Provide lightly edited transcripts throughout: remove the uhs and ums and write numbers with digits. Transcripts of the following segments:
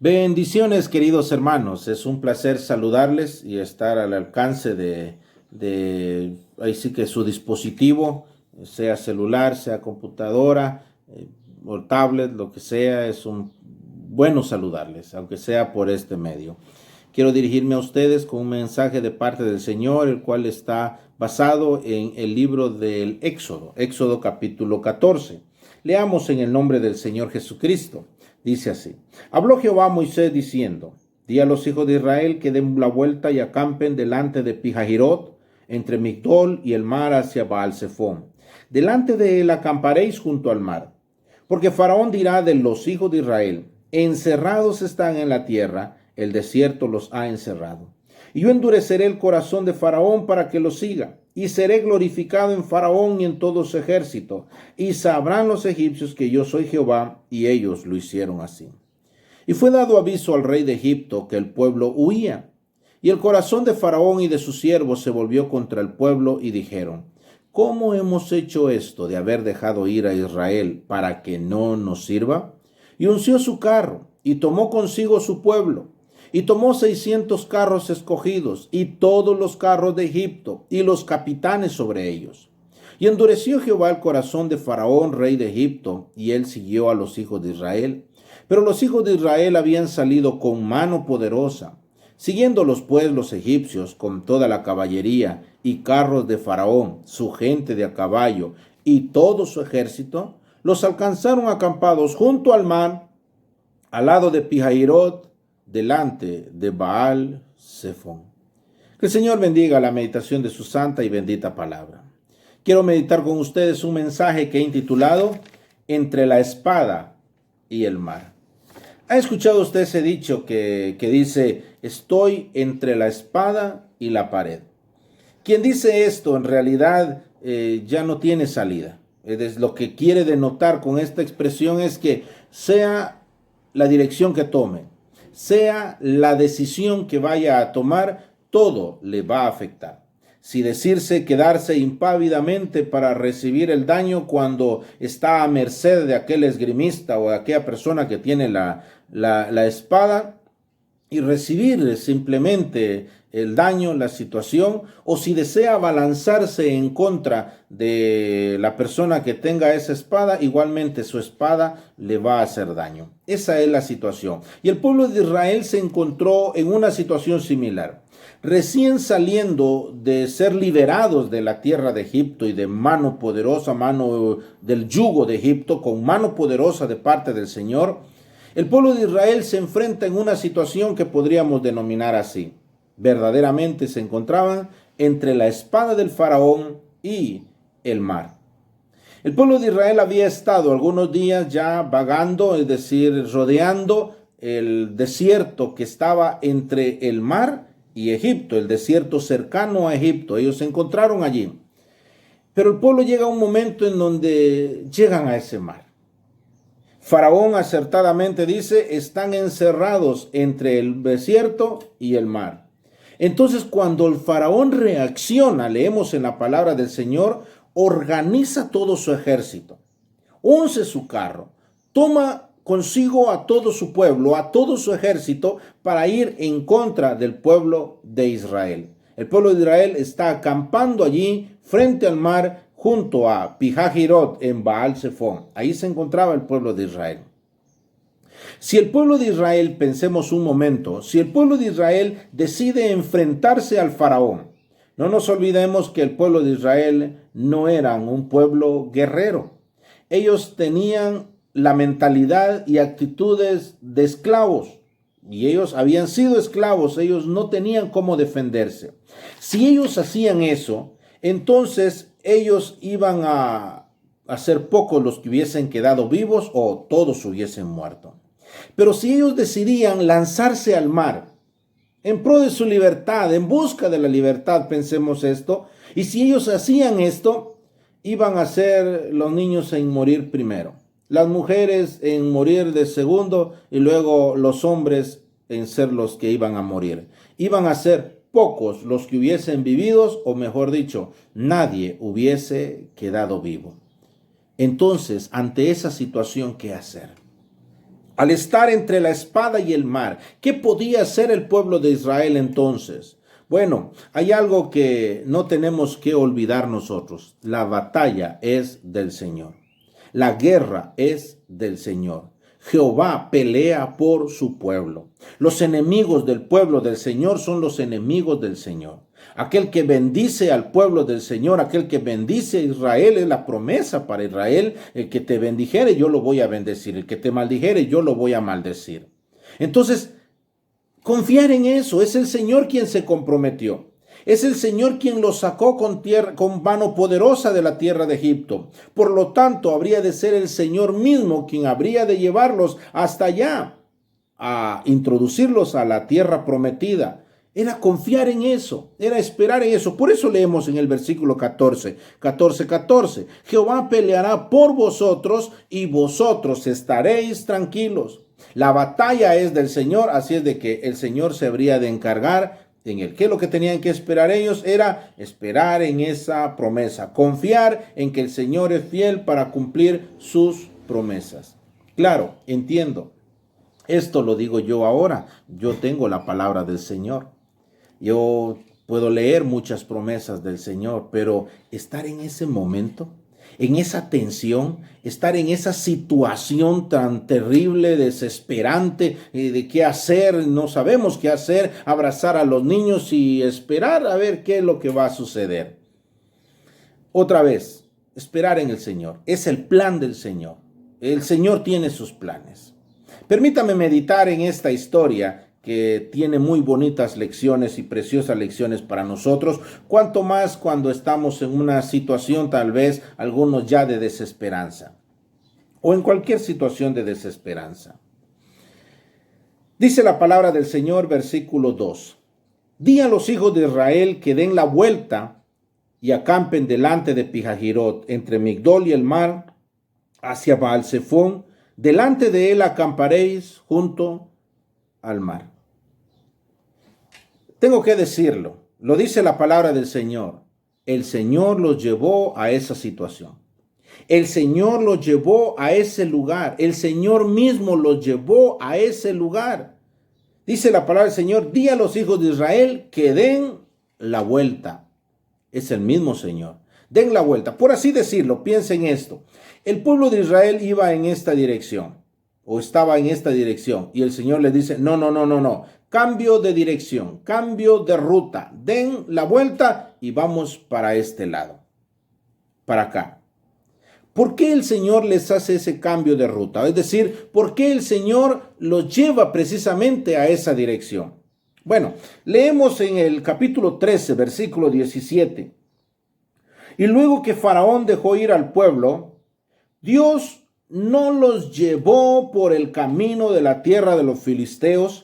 Bendiciones, queridos hermanos. Es un placer saludarles y estar al alcance ahí sí que su dispositivo, sea celular, sea computadora, o tablet, lo que sea. Es un bueno saludarles, aunque sea por este medio. Quiero dirigirme a ustedes con un mensaje de parte del Señor, el cual está basado en el libro del Éxodo capítulo 14. Leamos en el nombre del Señor Jesucristo. Dice así: Habló Jehová a Moisés diciendo: Di a los hijos de Israel que den la vuelta y acampen delante de Pijahirot, entre Migdol y el mar hacia Baal-Zephón. Delante de él acamparéis junto al mar. Porque Faraón dirá de los hijos de Israel: Encerrados están en la tierra, el desierto los ha encerrado. Y yo endureceré el corazón de Faraón para que lo siga, y seré glorificado en Faraón y en todo su ejército, y sabrán los egipcios que yo soy Jehová, y ellos lo hicieron así. Y fue dado aviso al rey de Egipto que el pueblo huía, y el corazón de Faraón y de sus siervos se volvió contra el pueblo, y dijeron: ¿Cómo hemos hecho esto de haber dejado ir a Israel para que no nos sirva? Y unció su carro, y tomó consigo su pueblo, y tomó 600 carros escogidos, y todos los carros de Egipto, y los capitanes sobre ellos. Y endureció Jehová el corazón de Faraón, rey de Egipto, y él siguió a los hijos de Israel. Pero los hijos de Israel habían salido con mano poderosa. Siguiéndolos pues los egipcios con toda la caballería y carros de Faraón, su gente de a caballo y todo su ejército, los alcanzaron acampados junto al mar, al lado de Pijahirot, delante de Baal-Zephón. Que el Señor bendiga la meditación de su santa y bendita palabra. Quiero meditar con ustedes un mensaje que he intitulado Entre la espada y el mar. ¿Ha escuchado usted ese dicho que dice: estoy entre la espada y la pared? Quien dice esto en realidad ya no tiene salida. Lo que quiere denotar con esta expresión es que sea la dirección que tome, sea la decisión que vaya a tomar, todo le va a afectar. Si decirse quedarse impávidamente para recibir el daño cuando está a merced de aquel esgrimista o de aquella persona que tiene la espada, y recibir simplemente el daño, la situación, o si desea abalanzarse en contra de la persona que tenga esa espada, igualmente su espada le va a hacer daño. Esa es la situación. Y el pueblo de Israel se encontró en una situación similar. Recién saliendo de ser liberados de la tierra de Egipto y de mano poderosa, mano del yugo de Egipto, con mano poderosa de parte del Señor, el pueblo de Israel se enfrenta en una situación que podríamos denominar así. Verdaderamente se encontraban entre la espada del faraón y el mar. El pueblo de Israel había estado algunos días ya vagando, es decir, rodeando el desierto que estaba entre el mar y Egipto, el desierto cercano a Egipto. Ellos se encontraron allí. Pero el pueblo llega a un momento en donde llegan a ese mar. Faraón acertadamente dice: están encerrados entre el desierto y el mar. Entonces, cuando el faraón reacciona, leemos en la palabra del Señor, organiza todo su ejército, unce su carro, toma consigo a todo su pueblo, a todo su ejército, para ir en contra del pueblo de Israel. El pueblo de Israel está acampando allí frente al mar, junto a Pijahirot en Baal-Zephón. Ahí se encontraba el pueblo de Israel. Si el pueblo de Israel, pensemos un momento, si el pueblo de Israel decide enfrentarse al faraón, no nos olvidemos que el pueblo de Israel no eran un pueblo guerrero. Ellos tenían la mentalidad y actitudes de esclavos. Y ellos habían sido esclavos, ellos no tenían cómo defenderse. Si ellos hacían eso, entonces ellos iban a ser pocos los que hubiesen quedado vivos o todos hubiesen muerto. Pero si ellos decidían lanzarse al mar en pro de su libertad, en busca de la libertad, pensemos esto, y si ellos hacían esto, iban a ser los niños en morir primero, las mujeres en morir de segundo y luego los hombres en ser los que iban a morir. Iban a ser pocos los que hubiesen vivido, o mejor dicho, nadie hubiese quedado vivo. Entonces, ante esa situación, ¿qué hacer? Al estar entre la espada y el mar, ¿qué podía hacer el pueblo de Israel entonces? Bueno, hay algo que no tenemos que olvidar nosotros. La batalla es del Señor. La guerra es del Señor. Jehová pelea por su pueblo. Los enemigos del pueblo del Señor son los enemigos del Señor. Aquel que bendice al pueblo del Señor, aquel que bendice a Israel, es la promesa para Israel. El que te bendijere, yo lo voy a bendecir. El que te maldijere, yo lo voy a maldecir. Entonces, confiar en eso. Es el Señor quien se comprometió. Es el Señor quien los sacó con mano poderosa de la tierra de Egipto. Por lo tanto, habría de ser el Señor mismo quien habría de llevarlos hasta allá, a introducirlos a la tierra prometida. Era confiar en eso, era esperar en eso. Por eso leemos en el versículo 14. Jehová peleará por vosotros y vosotros estaréis tranquilos. La batalla es del Señor, así es de que el Señor se habría de encargar en el que lo que tenían que esperar ellos era esperar en esa promesa, confiar en que el Señor es fiel para cumplir sus promesas. Claro, entiendo. Esto lo digo yo ahora. Yo tengo la palabra del Señor. Yo puedo leer muchas promesas del Señor, pero estar en ese momento, en esa tensión, estar en esa situación tan terrible, desesperante, de qué hacer, no sabemos qué hacer, abrazar a los niños y esperar a ver qué es lo que va a suceder. Otra vez, esperar en el Señor. Es el plan del Señor. El Señor tiene sus planes. Permítame meditar en esta historia que tiene muy bonitas lecciones y preciosas lecciones para nosotros, cuanto más cuando estamos en una situación tal vez algunos ya de desesperanza o en cualquier situación de desesperanza. Dice la palabra del Señor, versículo 2. Di a los hijos de Israel que den la vuelta y acampen delante de Pijahirot, entre Migdol y el mar, hacia Baal-Zephón. Delante de él acamparéis junto al mar. Tengo que decirlo, lo dice la palabra del Señor. El Señor los llevó a esa situación. El Señor los llevó a ese lugar. El Señor mismo los llevó a ese lugar. Dice la palabra del Señor, di a los hijos de Israel que den la vuelta. Es el mismo Señor. Den la vuelta. Por así decirlo, piensen esto. El pueblo de Israel iba en esta dirección, o estaba en esta dirección, y el Señor les dice, no. Cambio de dirección, cambio de ruta. Den la vuelta y vamos para este lado, para acá. ¿Por qué el Señor les hace ese cambio de ruta? Es decir, ¿por qué el Señor los lleva precisamente a esa dirección? Bueno, leemos en el capítulo 13, versículo 17. Y luego que Faraón dejó ir al pueblo, Dios no los llevó por el camino de la tierra de los filisteos,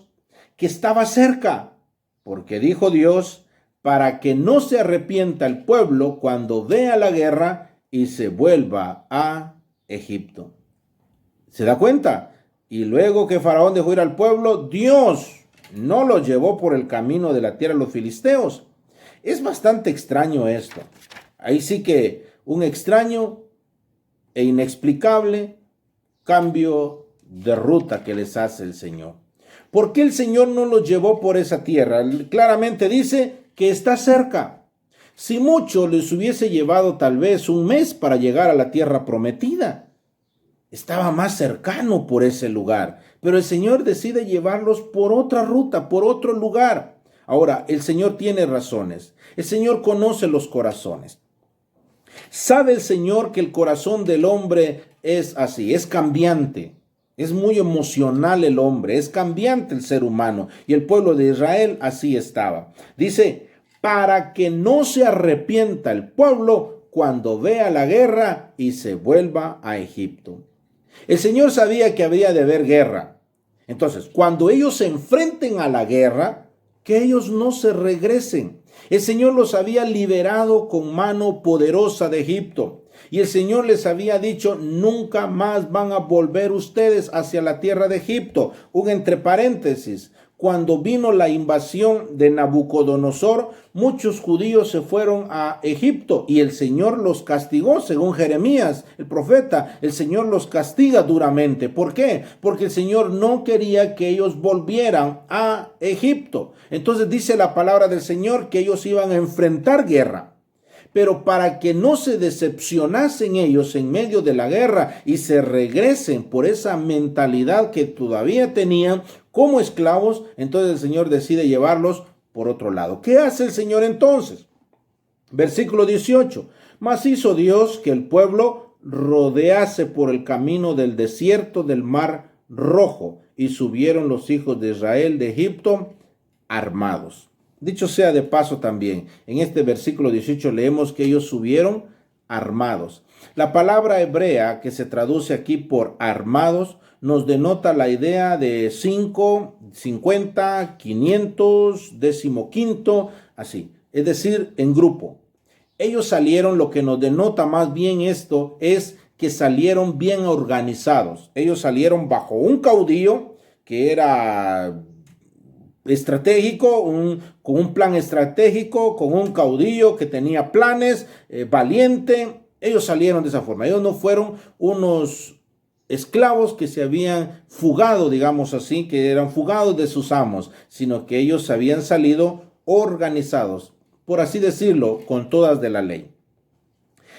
que estaba cerca, porque dijo Dios, para que no se arrepienta el pueblo cuando vea la guerra y se vuelva a Egipto. ¿Se da cuenta? Y luego que Faraón dejó ir al pueblo, Dios no los llevó por el camino de la tierra de los filisteos. Es bastante extraño esto. Ahí sí que un extraño e inexplicable cambio de ruta que les hace el Señor. ¿Por qué el Señor no los llevó por esa tierra? Claramente dice que está cerca. Si mucho les hubiese llevado tal vez un mes para llegar a la tierra prometida. Estaba más cercano por ese lugar. Pero el Señor decide llevarlos por otra ruta, por otro lugar. Ahora, el Señor tiene razones. El Señor conoce los corazones. Sabe el Señor que el corazón del hombre es así, es cambiante. Es muy emocional el hombre, es cambiante el ser humano. Y el pueblo de Israel así estaba. Dice, para que no se arrepienta el pueblo cuando vea la guerra y se vuelva a Egipto. El Señor sabía que había de haber guerra. Entonces, cuando ellos se enfrenten a la guerra, que ellos no se regresen. El Señor los había liberado con mano poderosa de Egipto. Y el Señor les había dicho, nunca más van a volver ustedes hacia la tierra de Egipto. Un entre paréntesis, cuando vino la invasión de Nabucodonosor, muchos judíos se fueron a Egipto y el Señor los castigó, según Jeremías, el profeta. El Señor los castiga duramente. ¿Por qué? Porque el Señor no quería que ellos volvieran a Egipto. Entonces dice la palabra del Señor que ellos iban a enfrentar guerra. Pero para que no se decepcionasen ellos en medio de la guerra y se regresen por esa mentalidad que todavía tenían como esclavos, entonces el Señor decide llevarlos por otro lado. ¿Qué hace el Señor entonces? Versículo 18. Mas hizo Dios que el pueblo rodease por el camino del desierto del Mar Rojo, y subieron los hijos de Israel de Egipto armados. Dicho sea de paso también, en este versículo 18 leemos que ellos subieron armados. La palabra hebrea que se traduce aquí por armados nos denota la idea de 5, 50, 500, 15, así, es decir, en grupo. Ellos salieron, lo que nos denota más bien esto es que salieron bien organizados. Ellos salieron bajo un caudillo que era estratégico, con un plan estratégico, con un caudillo que tenía planes, valiente. Ellos salieron de esa forma. Ellos no fueron unos esclavos que se habían fugado, digamos así, que eran fugados de sus amos, sino que ellos habían salido organizados, por así decirlo, con todas de la ley.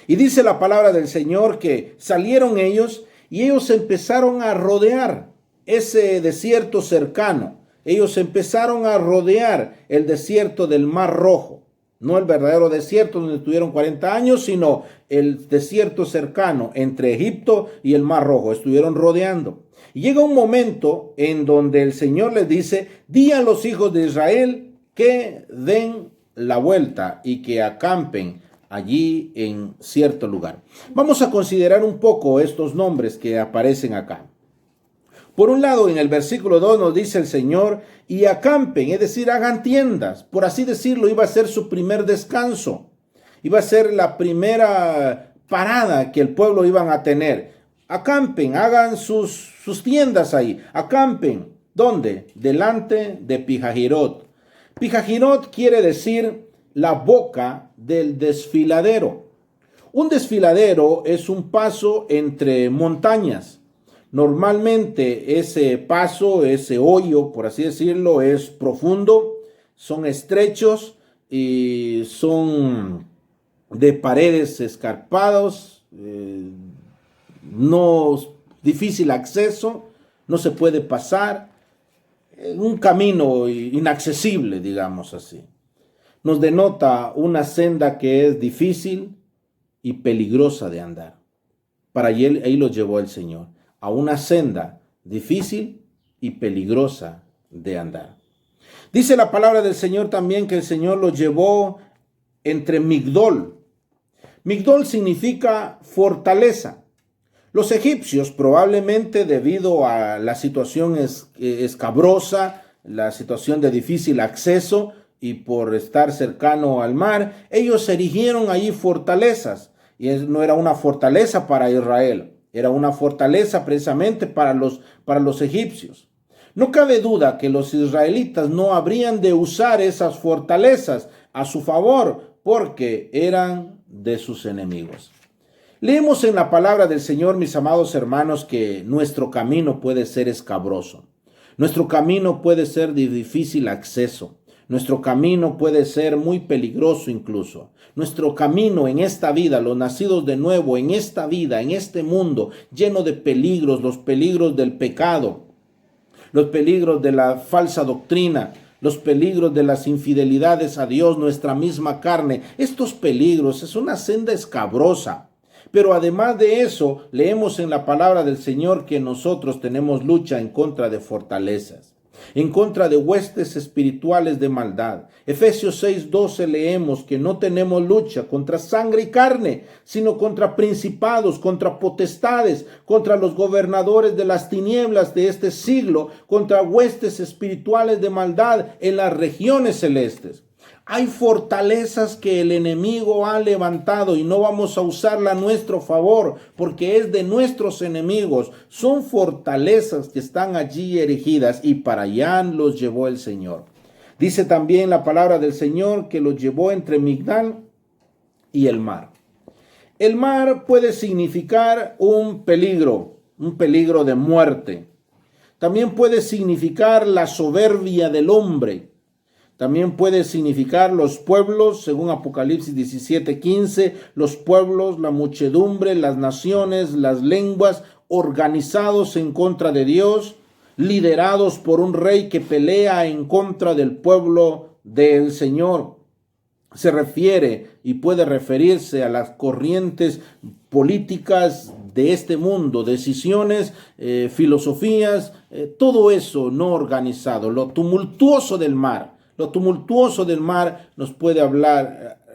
Y dice la palabra del Señor que salieron ellos y ellos empezaron a rodear ese desierto cercano. Ellos empezaron a rodear el desierto del Mar Rojo. No el verdadero desierto donde estuvieron 40 años, sino el desierto cercano entre Egipto y el Mar Rojo. Estuvieron rodeando. Y llega un momento en donde el Señor les dice: di a los hijos de Israel que den la vuelta y que acampen allí en cierto lugar. Vamos a considerar un poco estos nombres que aparecen acá. Por un lado, en el versículo 2 nos dice el Señor: y acampen, es decir, hagan tiendas. Por así decirlo, iba a ser su primer descanso. Iba a ser la primera parada que el pueblo iban a tener. Acampen, hagan sus tiendas ahí. Acampen. ¿Dónde? Delante de Pijahirot. Pijahirot quiere decir la boca del desfiladero. Un desfiladero es un paso entre montañas. Normalmente ese paso, ese hoyo, por así decirlo, es profundo, son estrechos y son de paredes escarpados, no difícil acceso, no se puede pasar, un camino inaccesible, digamos así. Nos denota una senda que es difícil y peligrosa de andar. Para ahí lo llevó el Señor, a una senda difícil y peligrosa de andar. Dice la palabra del Señor también que el Señor lo llevó entre Migdol. Migdol significa fortaleza. Los egipcios, probablemente debido a la situación escabrosa, la situación de difícil acceso y por estar cercano al mar, ellos erigieron allí fortalezas. Y no era una fortaleza para Israel. Era una fortaleza precisamente para los egipcios. No cabe duda que los israelitas no habrían de usar esas fortalezas a su favor porque eran de sus enemigos. Leemos en la palabra del Señor, mis amados hermanos, que nuestro camino puede ser escabroso. Nuestro camino puede ser de difícil acceso. Nuestro camino puede ser muy peligroso incluso. Nuestro camino en esta vida, los nacidos de nuevo en esta vida, en este mundo, lleno de peligros, los peligros del pecado, los peligros de la falsa doctrina, los peligros de las infidelidades a Dios, nuestra misma carne. Estos peligros es una senda escabrosa. Pero además de eso, leemos en la palabra del Señor que nosotros tenemos lucha en contra de fortalezas, en contra de huestes espirituales de maldad. Efesios 6:12 leemos que no tenemos lucha contra sangre y carne, sino contra principados, contra potestades, contra los gobernadores de las tinieblas de este siglo, contra huestes espirituales de maldad en las regiones celestes. Hay fortalezas que el enemigo ha levantado y no vamos a usarla a nuestro favor porque es de nuestros enemigos. Son fortalezas que están allí erigidas y para allá los llevó el Señor. Dice también la palabra del Señor que los llevó entre Migdal y el mar. El mar puede significar un peligro de muerte. También puede significar la soberbia del hombre. También puede significar los pueblos, según Apocalipsis 17:15, los pueblos, la muchedumbre, las naciones, las lenguas, organizados en contra de Dios, liderados por un rey que pelea en contra del pueblo del Señor. Se refiere y puede referirse a las corrientes políticas de este mundo, decisiones, filosofías, todo eso no organizado, lo tumultuoso del mar. Lo tumultuoso del mar nos puede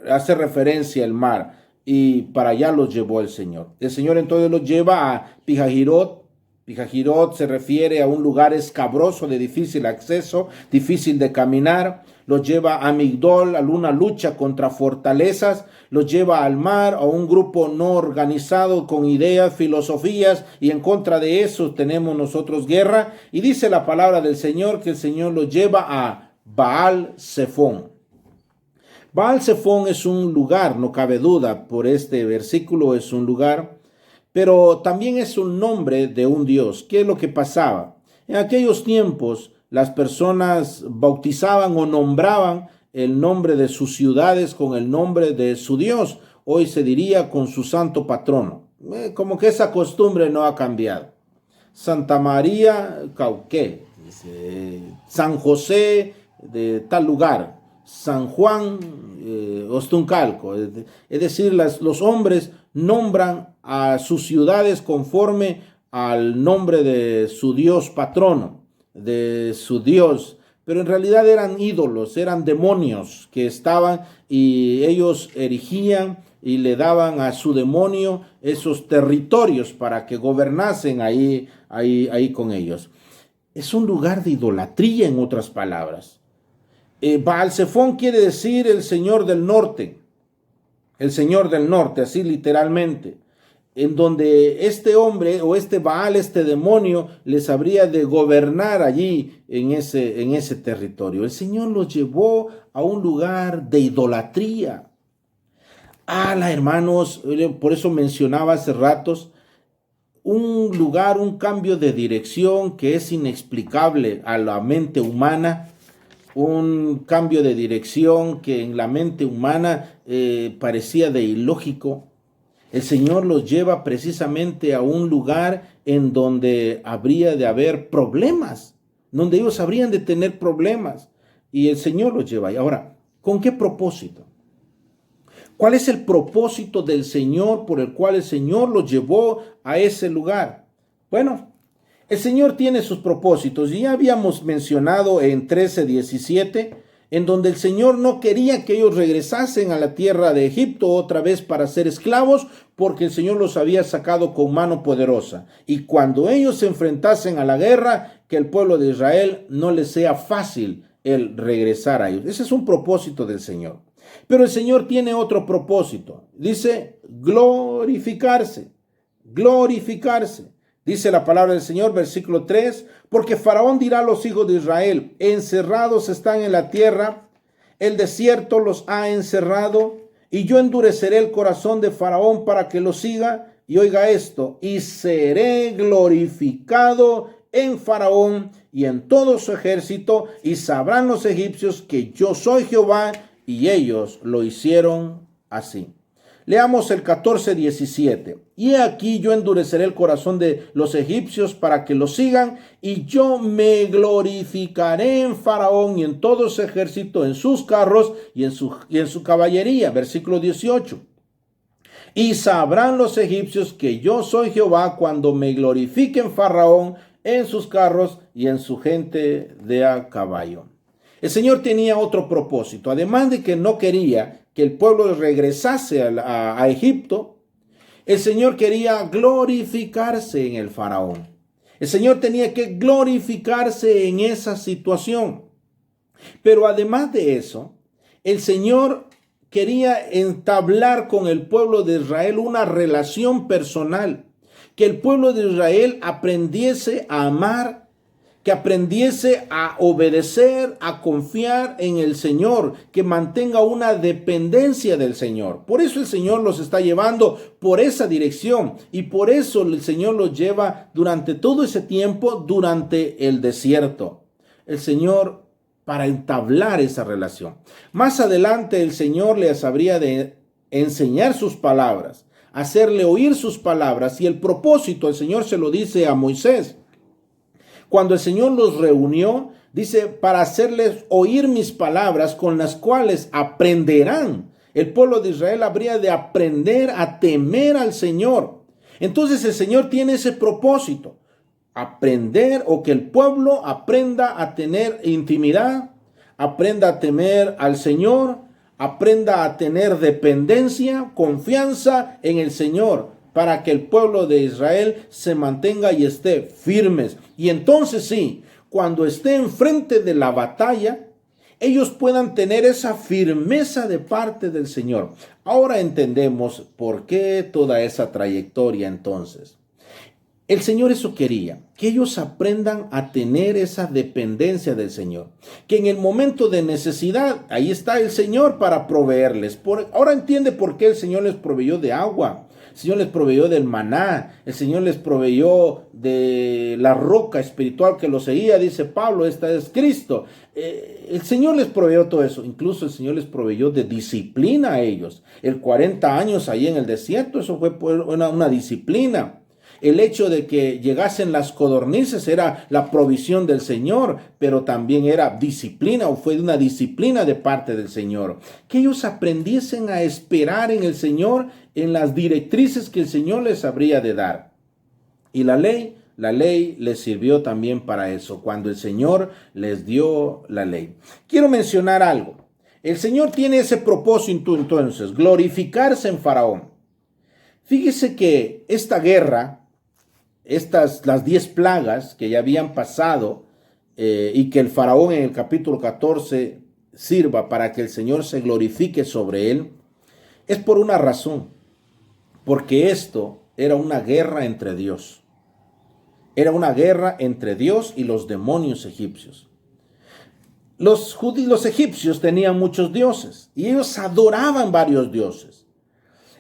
hace referencia al mar, y para allá los llevó el Señor. El Señor entonces los lleva a Pijahirot. Pijahirot se refiere a un lugar escabroso de difícil acceso, difícil de caminar. Los lleva a Migdol, a una lucha contra fortalezas. Los lleva al mar, a un grupo no organizado con ideas, filosofías, y en contra de eso tenemos nosotros guerra. Y dice la palabra del Señor que el Señor los lleva a Baal Zephón. Baal Zephón es un lugar, no cabe duda, por este versículo es un lugar, pero también es un nombre de un dios. ¿Qué es lo que pasaba? En aquellos tiempos las personas bautizaban o nombraban el nombre de sus ciudades con el nombre de su dios. Hoy se diría con su santo patrono. Como que esa costumbre no ha cambiado. Santa María Cauqué, San José de tal lugar, San Juan Ostuncalco. Es decir, los hombres nombran a sus ciudades conforme al nombre de su dios patrono, de su dios, pero en realidad eran ídolos, eran demonios que estaban, y ellos erigían y le daban a su demonio esos territorios para que gobernasen ahí con ellos. Es un lugar de idolatría, en otras palabras. Baal Zephón quiere decir el Señor del Norte, así literalmente, en donde este hombre o este Baal, este demonio, les habría de gobernar allí en ese territorio. El Señor los llevó a un lugar de idolatría. Hermanos, por eso mencionaba hace ratos, un lugar, un cambio de dirección que es inexplicable a la mente humana. Un cambio de dirección que en la mente humana parecía de ilógico. El Señor los lleva precisamente a un lugar en donde habría de haber problemas, donde ellos habrían de tener problemas, y el Señor los lleva ahí. Ahora, ¿con qué propósito? ¿Cuál es el propósito del Señor por el cual el Señor los llevó a ese lugar? Bueno, el Señor tiene sus propósitos, y ya habíamos mencionado en 13:17, en donde el Señor no quería que ellos regresasen a la tierra de Egipto otra vez para ser esclavos, porque el Señor los había sacado con mano poderosa. Y cuando ellos se enfrentasen a la guerra, que el pueblo de Israel no les sea fácil el regresar a ellos. Ese es un propósito del Señor. Pero el Señor tiene otro propósito. Dice glorificarse. Dice la palabra del Señor, versículo 3, porque Faraón dirá a los hijos de Israel, encerrados están en la tierra, el desierto los ha encerrado, y yo endureceré el corazón de Faraón para que lo siga, y oiga esto, y seré glorificado en Faraón y en todo su ejército, y sabrán los egipcios que yo soy Jehová, y ellos lo hicieron así. Leamos el 14:17. Y aquí yo endureceré el corazón de los egipcios para que lo sigan, y yo me glorificaré en Faraón y en todo su ejército, en sus carros y en su caballería. Versículo 18. Y sabrán los egipcios que yo soy Jehová cuando me glorifique en Faraón, en sus carros y en su gente de a caballo. El Señor tenía otro propósito. Además de que no quería que el pueblo regresase a Egipto, el Señor quería glorificarse en el Faraón. El Señor tenía que glorificarse en esa situación. Pero además de eso, El Señor quería entablar con el pueblo de Israel una relación personal, que el pueblo de Israel aprendiese a amar, que aprendiese a obedecer, a confiar en el Señor, que mantenga una dependencia del Señor. Por eso el Señor los está llevando por esa dirección y por eso el Señor los lleva durante todo ese tiempo, durante el desierto. El Señor, para entablar esa relación. Más adelante el Señor les habría de enseñar sus palabras, hacerle oír sus palabras, y el propósito el Señor se lo dice a Moisés. Cuando el Señor los reunió, dice, para hacerles oír mis palabras con las cuales aprenderán. El pueblo de Israel habría de aprender a temer al Señor. Entonces el Señor tiene ese propósito, aprender, o que el pueblo aprenda a tener intimidad, aprenda a temer al Señor, aprenda a tener dependencia, confianza en el Señor, para que el pueblo de Israel se mantenga y esté firmes. Y entonces sí, cuando esté enfrente de la batalla, ellos puedan tener esa firmeza de parte del Señor. Ahora entendemos por qué toda esa trayectoria entonces. El Señor eso quería, que ellos aprendan a tener esa dependencia del Señor, que en el momento de necesidad, ahí está el Señor para proveerles. Ahora entiende por qué el Señor les proveyó de agua. El Señor les proveyó del maná, el Señor les proveyó de la roca espiritual que los seguía, dice Pablo, esta es Cristo. El Señor les proveyó todo eso, incluso el Señor les proveyó de disciplina a ellos. El 40 años ahí en el desierto, eso fue una disciplina. El hecho de que llegasen las codornices era la provisión del Señor, pero también era disciplina, o fue una disciplina de parte del Señor. Que ellos aprendiesen a esperar en el Señor, en las directrices que el Señor les habría de dar. Y la ley les sirvió también para eso, cuando el Señor les dio la ley. Quiero mencionar algo. El Señor tiene ese propósito entonces, glorificarse en Faraón. Fíjese que esta guerra, las 10 plagas que ya habían pasado, y que el Faraón en el capítulo 14 sirva para que el Señor se glorifique sobre él, es por una razón, porque esto era una guerra entre Dios. Era una guerra entre Dios y los demonios egipcios. Los egipcios tenían muchos dioses y ellos adoraban varios dioses.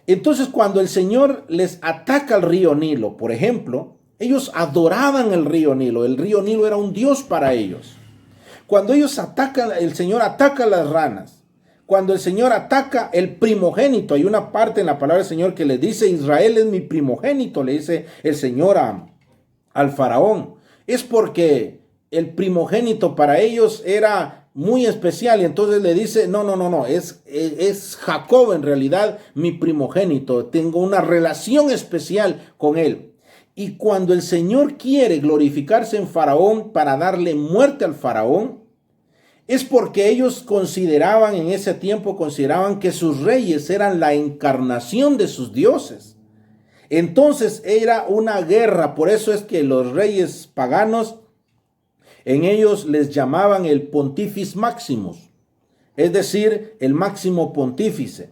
Entonces, cuando el Señor les ataca al río Nilo, por ejemplo, ellos adoraban el río Nilo. El río Nilo era un dios para ellos. Cuando ellos atacan, el Señor ataca a las ranas. Cuando el Señor ataca el primogénito, hay una parte en la palabra del Señor que le dice, Israel es mi primogénito, le dice el Señor al Faraón. Es porque el primogénito para ellos era muy especial, y entonces le dice, no, es Jacob en realidad mi primogénito, tengo una relación especial con él. Y cuando el Señor quiere glorificarse en Faraón para darle muerte al Faraón, es porque ellos en ese tiempo consideraban que sus reyes eran la encarnación de sus dioses. Entonces era una guerra, por eso es que los reyes paganos, en ellos les llamaban el Pontifex Maximus, es decir, el máximo pontífice,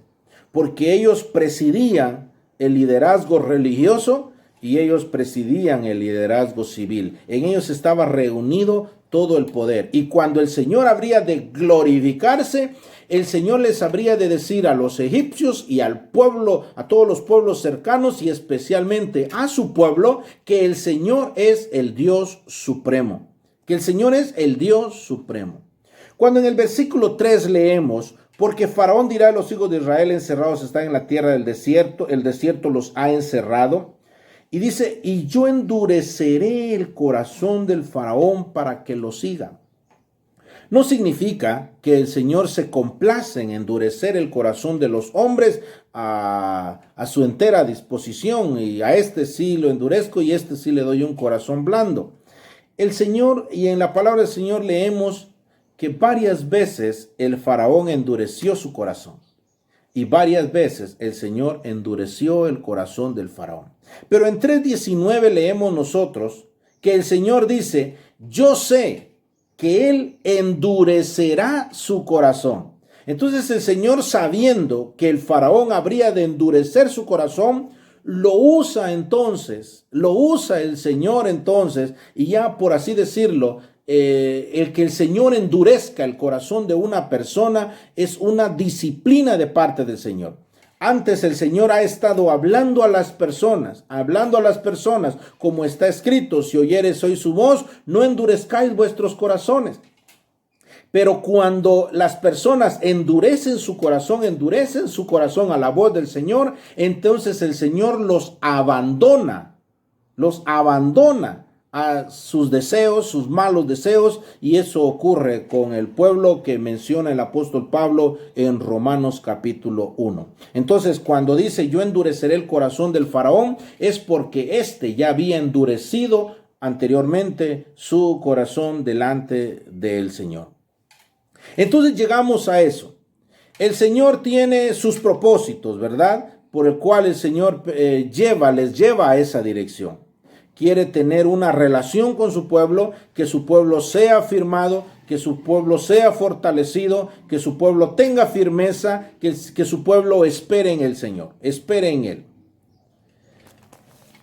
porque ellos presidían el liderazgo religioso y ellos presidían el liderazgo civil. En ellos estaba reunido todo el poder. Y cuando el Señor habría de glorificarse, el Señor les habría de decir a los egipcios y al pueblo, a todos los pueblos cercanos y especialmente a su pueblo, que el Señor es el Dios supremo. Que el Señor es el Dios supremo. Cuando en el versículo 3 leemos, porque Faraón dirá a los hijos de Israel encerrados están en la tierra del desierto, el desierto los ha encerrado. Y dice, y yo endureceré el corazón del Faraón para que lo siga. No significa que el Señor se complace en endurecer el corazón de los hombres a su entera disposición, y a este sí lo endurezco y a este sí le doy un corazón blando. El Señor, y en la palabra del Señor leemos que varias veces el Faraón endureció su corazón. Y varias veces el Señor endureció el corazón del Faraón. Pero en 3:19 leemos nosotros que el Señor dice, yo sé que Él endurecerá su corazón. Entonces el Señor, sabiendo que el faraón habría de endurecer su corazón, lo usa el Señor entonces, y ya por así decirlo, el que el Señor endurezca el corazón de una persona es una disciplina de parte del Señor. Antes el Señor ha estado hablando a las personas, como está escrito: si oyeres hoy su voz, no endurezcáis vuestros corazones. Pero cuando las personas endurecen su corazón a la voz del Señor, entonces el Señor los abandona a sus deseos, sus malos deseos, y eso ocurre con el pueblo que menciona el apóstol Pablo en Romanos capítulo 1. Entonces, cuando dice: yo endureceré el corazón del faraón, es porque éste ya había endurecido anteriormente su corazón delante del Señor. Entonces llegamos a eso. El Señor tiene sus propósitos, ¿verdad? Por el cual el Señor les lleva a esa dirección. Quiere tener una relación con su pueblo, que su pueblo sea afirmado, que su pueblo sea fortalecido, que su pueblo tenga firmeza, que su pueblo espere en el Señor, espere en Él.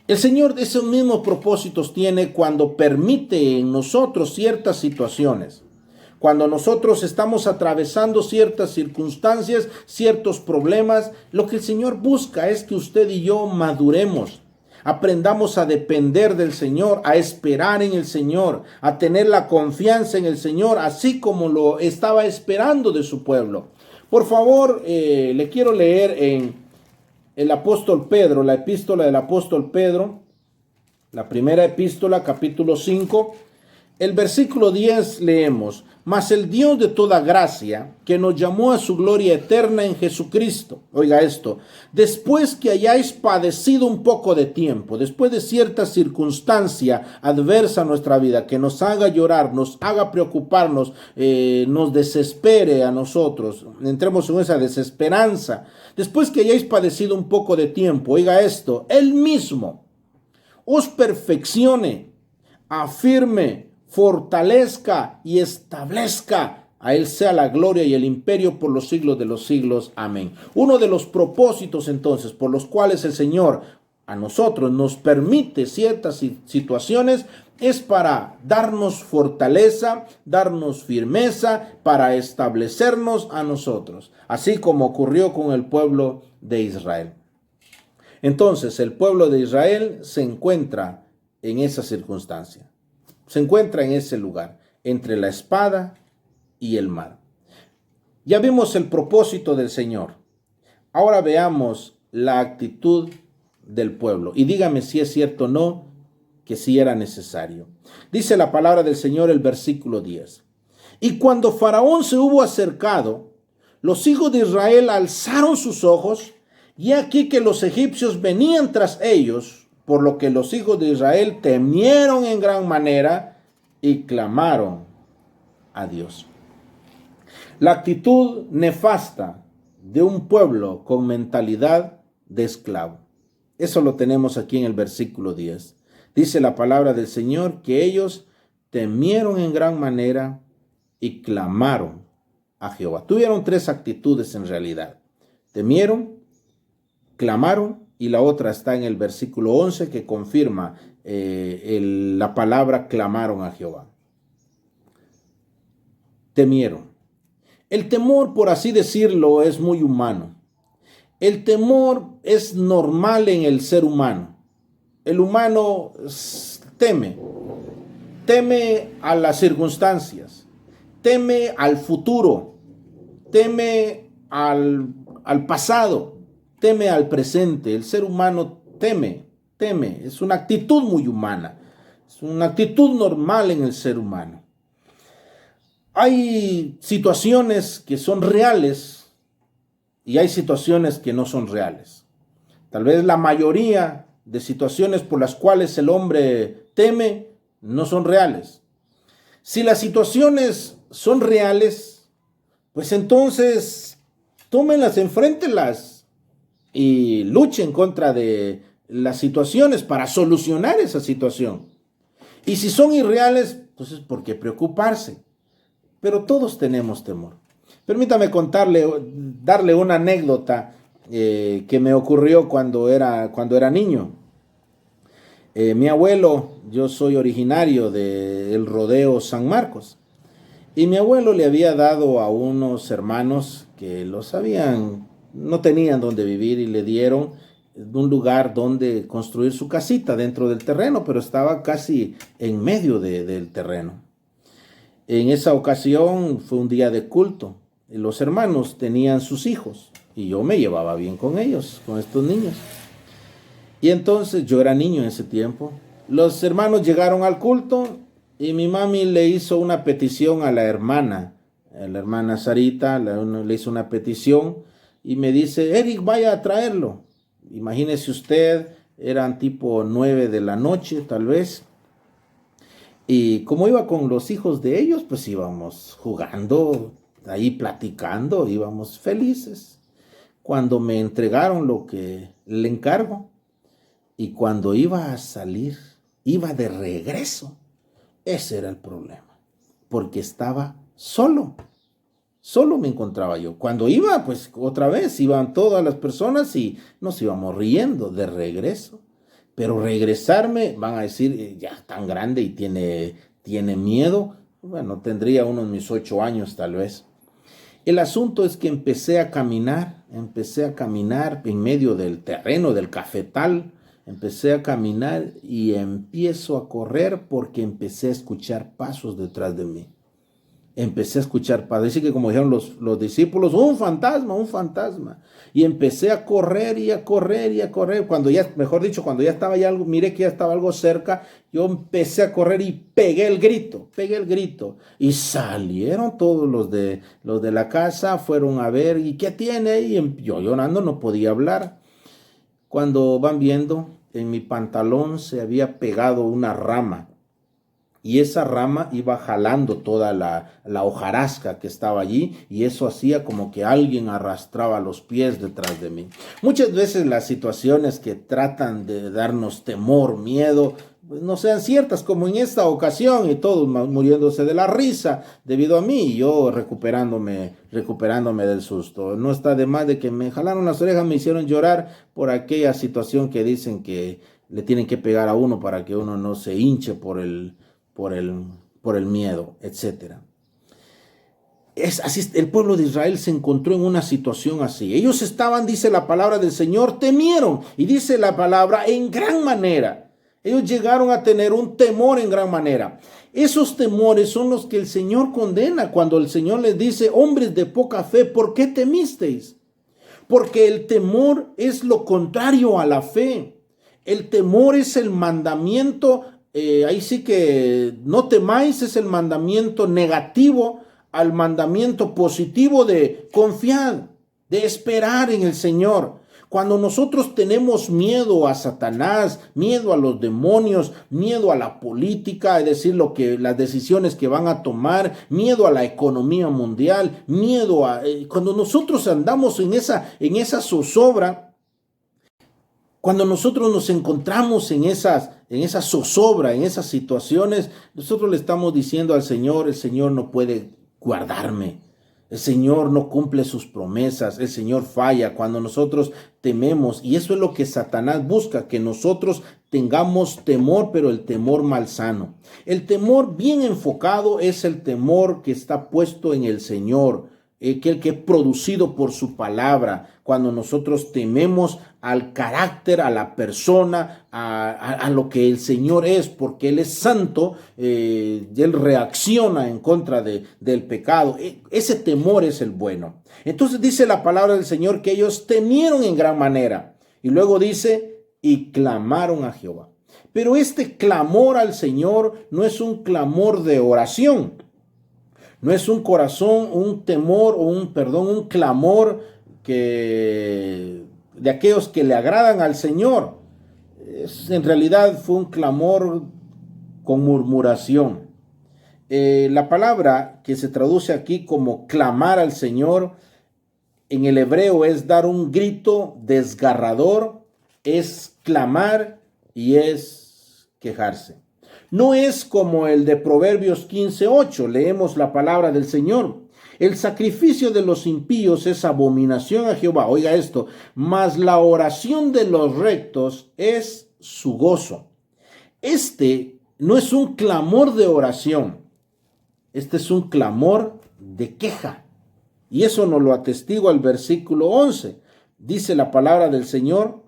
El Señor esos mismos propósitos tiene cuando permite en nosotros ciertas situaciones. Cuando nosotros estamos atravesando ciertas circunstancias, ciertos problemas, lo que el Señor busca es que usted y yo maduremos, aprendamos a depender del Señor, a esperar en el Señor, a tener la confianza en el Señor, así como lo estaba esperando de su pueblo. Por favor, le quiero leer en el apóstol Pedro, la epístola del apóstol Pedro, la primera epístola, capítulo 5, el versículo 10 leemos: mas el Dios de toda gracia, que nos llamó a su gloria eterna en Jesucristo. Oiga esto: después que hayáis padecido un poco de tiempo, después de cierta circunstancia adversa a nuestra vida, que nos haga llorar, nos haga preocuparnos, nos desespere a nosotros, entremos en esa desesperanza. Después que hayáis padecido un poco de tiempo, oiga esto: Él mismo os perfeccione, afirme, fortalezca y establezca. A Él sea la gloria y el imperio por los siglos de los siglos. Amén. Uno de los propósitos entonces por los cuales el Señor a nosotros nos permite ciertas situaciones es para darnos fortaleza, darnos firmeza, para establecernos a nosotros, así como ocurrió con el pueblo de Israel. Entonces el pueblo de Israel se encuentra en esa circunstancia. Se encuentra en ese lugar, entre la espada y el mar. Ya vimos el propósito del Señor. Ahora veamos la actitud del pueblo. Y dígame si es cierto o no que sí era necesario. Dice la palabra del Señor, el versículo 10. Y cuando Faraón se hubo acercado, los hijos de Israel alzaron sus ojos, y aquí que los egipcios venían tras ellos, por lo que los hijos de Israel temieron en gran manera y clamaron a Dios. La actitud nefasta de un pueblo con mentalidad de esclavo. Eso lo tenemos aquí en el versículo 10. Dice la palabra del Señor que ellos temieron en gran manera y clamaron a Jehová. Tuvieron tres actitudes en realidad. Temieron, clamaron, y la otra está en el versículo 11 que confirma la palabra clamaron a Jehová. Temieron. El temor, por así decirlo, es muy humano. El temor es normal en el ser humano. El humano teme a las circunstancias, teme al futuro, teme al pasado, teme al presente. El ser humano teme. Es una actitud muy humana. Es una actitud normal en el ser humano. Hay situaciones que son reales y hay situaciones que no son reales. Tal vez la mayoría de situaciones por las cuales el hombre teme no son reales. Si las situaciones son reales, pues entonces tómenlas, enfréntenlas y luchen contra de las situaciones para solucionar esa situación. Y si son irreales, pues es por qué preocuparse. Pero todos tenemos temor. Permítame darle una anécdota que me ocurrió cuando era niño. Mi abuelo, yo soy originario del rodeo San Marcos, y mi abuelo le había dado a unos hermanos que no tenían donde vivir y le dieron un lugar donde construir su casita dentro del terreno, pero estaba casi en medio del terreno. En esa ocasión fue un día de culto. Los hermanos tenían sus hijos y yo me llevaba bien con ellos, con estos niños. Y entonces yo era niño en ese tiempo. Los hermanos llegaron al culto y mi mami le hizo una petición a la hermana Sarita, le hizo una petición y me dice: Eric, vaya a traerlo. Imagínese usted, eran tipo 9 de la noche tal vez. Y como iba con los hijos de ellos, pues íbamos jugando, ahí platicando, íbamos felices. Cuando me entregaron lo que le encargo y cuando iba a salir, iba de regreso, ese era el problema, porque estaba solo me encontraba yo. Cuando iba, pues otra vez iban todas las personas y nos íbamos riendo de regreso. Pero regresarme, van a decir, ya tan grande y tiene miedo. Bueno, tendría unos mis 8 años tal vez. El asunto es que empecé a caminar en medio del terreno, del cafetal. Empecé a caminar y empiezo a correr porque empecé a escuchar pasos detrás de mí. Empecé a escuchar pasos. Dice que como dijeron los discípulos, un fantasma, un fantasma. Y empecé a correr y a correr y a correr. Cuando ya, mejor dicho, cuando ya estaba miré que ya estaba algo cerca, yo empecé a correr y pegué el grito. Y salieron todos los de la casa, fueron a ver, ¿y qué tiene? Y yo llorando no podía hablar. Cuando van viendo, en mi pantalón se había pegado una rama. Y esa rama iba jalando toda la hojarasca que estaba allí, y eso hacía como que alguien arrastraba los pies detrás de mí. Muchas veces las situaciones que tratan de darnos temor, miedo, pues no sean ciertas, como en esta ocasión, y todos muriéndose de la risa debido a mí, y yo recuperándome del susto. No está de más de que me jalaron las orejas, me hicieron llorar por aquella situación que dicen que le tienen que pegar a uno para que uno no se hinche por el miedo, etc. Es así, el pueblo de Israel se encontró en una situación así. Ellos estaban, dice la palabra del Señor, temieron, y dice la palabra, en gran manera. Ellos llegaron a tener un temor en gran manera. Esos temores son los que el Señor condena cuando el Señor les dice: hombres de poca fe, ¿por qué temisteis? Porque el temor es lo contrario a la fe. El temor es el mandamiento. Ahí sí que no temáis es el mandamiento negativo al mandamiento positivo de confiar, de esperar en el Señor. Cuando nosotros tenemos miedo a Satanás, miedo a los demonios, miedo a la política, es decir, las decisiones que van a tomar, miedo a la economía mundial, cuando nosotros andamos en esa zozobra, cuando nosotros nos encontramos en esa zozobra, en esas situaciones, nosotros le estamos diciendo al Señor: el Señor no puede guardarme, el Señor no cumple sus promesas, el Señor falla. Cuando nosotros tememos, y eso es lo que Satanás busca, que nosotros tengamos temor, pero el temor malsano. El temor bien enfocado es el temor que está puesto en el Señor, que es producido por su palabra. Cuando nosotros tememos al carácter, a la persona, a lo que el Señor es, porque Él es santo, Él reacciona en contra del pecado. Ese temor es el bueno. Entonces dice la palabra del Señor que ellos temieron en gran manera. Y luego dice: y clamaron a Jehová. Pero este clamor al Señor no es un clamor de oración. No es un corazón, un temor o un clamor de aquellos que le agradan al Señor. En realidad fue un clamor con murmuración. La palabra que se traduce aquí como clamar al Señor en el hebreo es dar un grito desgarrador, es clamar y es quejarse. No es como el de Proverbios 15:8, leemos la palabra del Señor. El sacrificio de los impíos es abominación a Jehová. Oiga esto, mas la oración de los rectos es su gozo. Este no es un clamor de oración, este es un clamor de queja. Y eso nos lo atestigua el versículo 11. Dice la palabra del Señor: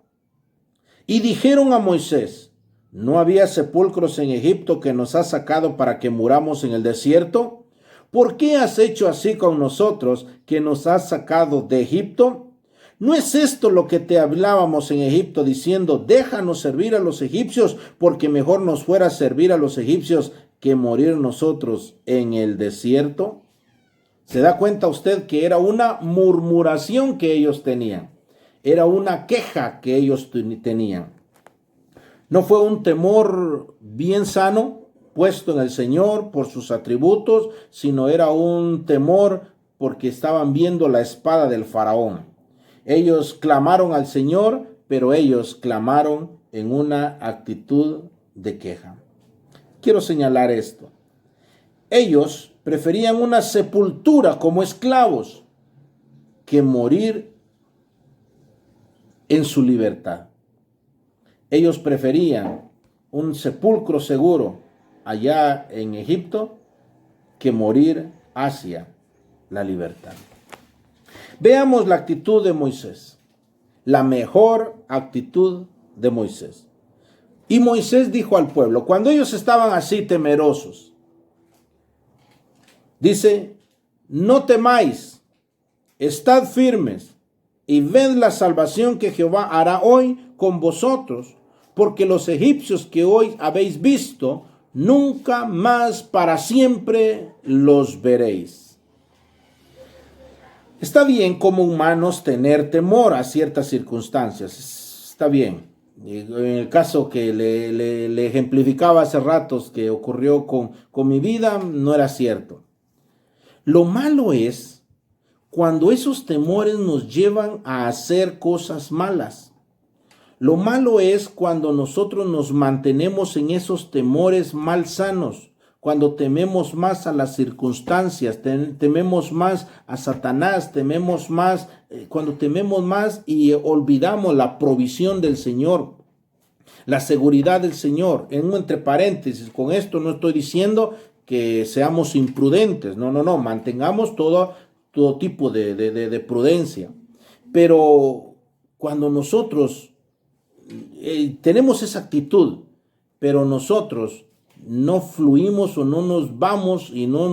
y dijeron a Moisés, ¿no había sepulcros en Egipto que nos has sacado para que muramos en el desierto? ¿Por qué has hecho así con nosotros, que nos has sacado de Egipto? ¿No es esto lo que te hablábamos en Egipto, diciendo, déjanos servir a los egipcios, porque mejor nos fuera servir a los egipcios que morir nosotros en el desierto? ¿Se da cuenta usted que era una murmuración que ellos tenían? Era una queja que ellos tenían. No fue un temor bien sano, puesto en el Señor por sus atributos, sino era un temor porque estaban viendo la espada del faraón. Ellos clamaron al Señor, pero ellos clamaron en una actitud de queja. Quiero señalar esto. Ellos preferían una sepultura como esclavos que morir en su libertad. Ellos preferían un sepulcro seguro allá en Egipto que morir hacia la libertad. Veamos la actitud de Moisés, la mejor actitud de Moisés. Y Moisés dijo al pueblo, cuando ellos estaban así temerosos, dice, no temáis, estad firmes y ved la salvación que Jehová hará hoy con vosotros, porque los egipcios que hoy habéis visto, nunca más para siempre los veréis. Está bien como humanos tener temor a ciertas circunstancias, está bien. En el caso que le ejemplificaba hace ratos que ocurrió con mi vida, no era cierto. Lo malo es cuando esos temores nos llevan a hacer cosas malas. Lo malo es cuando nosotros nos mantenemos en esos temores malsanos, cuando tememos más a las circunstancias, tememos más a Satanás, cuando tememos más y olvidamos la provisión del Señor, la seguridad del Señor. Entre paréntesis, con esto no estoy diciendo que seamos imprudentes, no, mantengamos todo tipo de prudencia. Pero cuando nosotros tenemos esa actitud, pero nosotros no fluimos o no nos vamos y no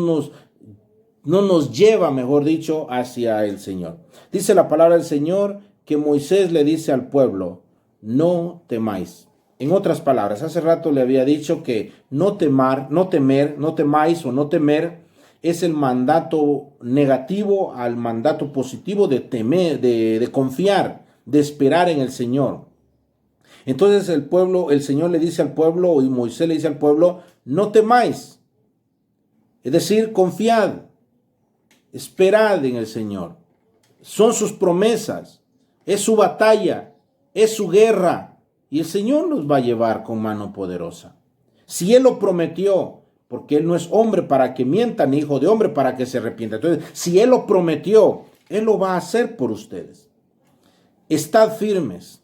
nos lleva, mejor dicho, hacia el Señor. Dice la palabra del Señor que Moisés le dice al pueblo, no temáis. En otras palabras, hace rato le había dicho que no temáis o no temer es el mandato negativo al mandato positivo de temer, de confiar, de esperar en el Señor. Entonces el Señor le dice al pueblo y Moisés le dice al pueblo, no temáis. Es decir, confiad, esperad en el Señor. Son sus promesas, es su batalla, es su guerra y el Señor nos va a llevar con mano poderosa. Si Él lo prometió, porque Él no es hombre para que mienta, ni hijo de hombre para que se arrepienta. Entonces, si Él lo prometió, Él lo va a hacer por ustedes. Estad firmes.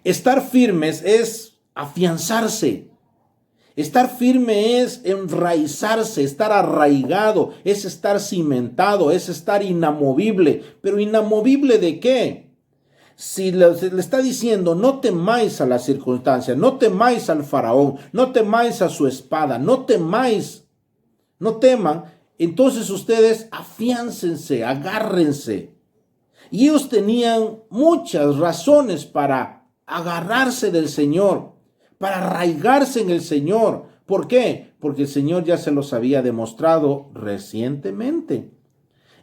Estar firmes es afianzarse. Estar firme es enraizarse, estar arraigado, es estar cimentado, es estar inamovible. ¿Pero inamovible de qué? Si le está diciendo, no temáis a las circunstancias, no temáis al faraón, no temáis a su espada, no teman, entonces ustedes afiáncense, agárrense. Y ellos tenían muchas razones para agarrarse del Señor, para arraigarse en el Señor. ¿Por qué? Porque el Señor ya se los había demostrado recientemente.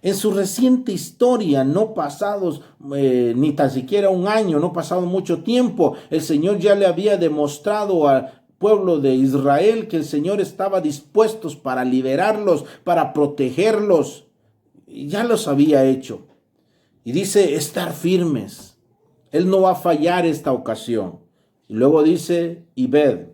En su reciente historia, no pasados ni tan siquiera un año, no pasado mucho tiempo, el Señor ya le había demostrado al pueblo de Israel que el Señor estaba dispuesto para liberarlos, para protegerlos. Y ya los había hecho. Y dice, estar firmes. Él no va a fallar esta ocasión. Y luego dice, y ved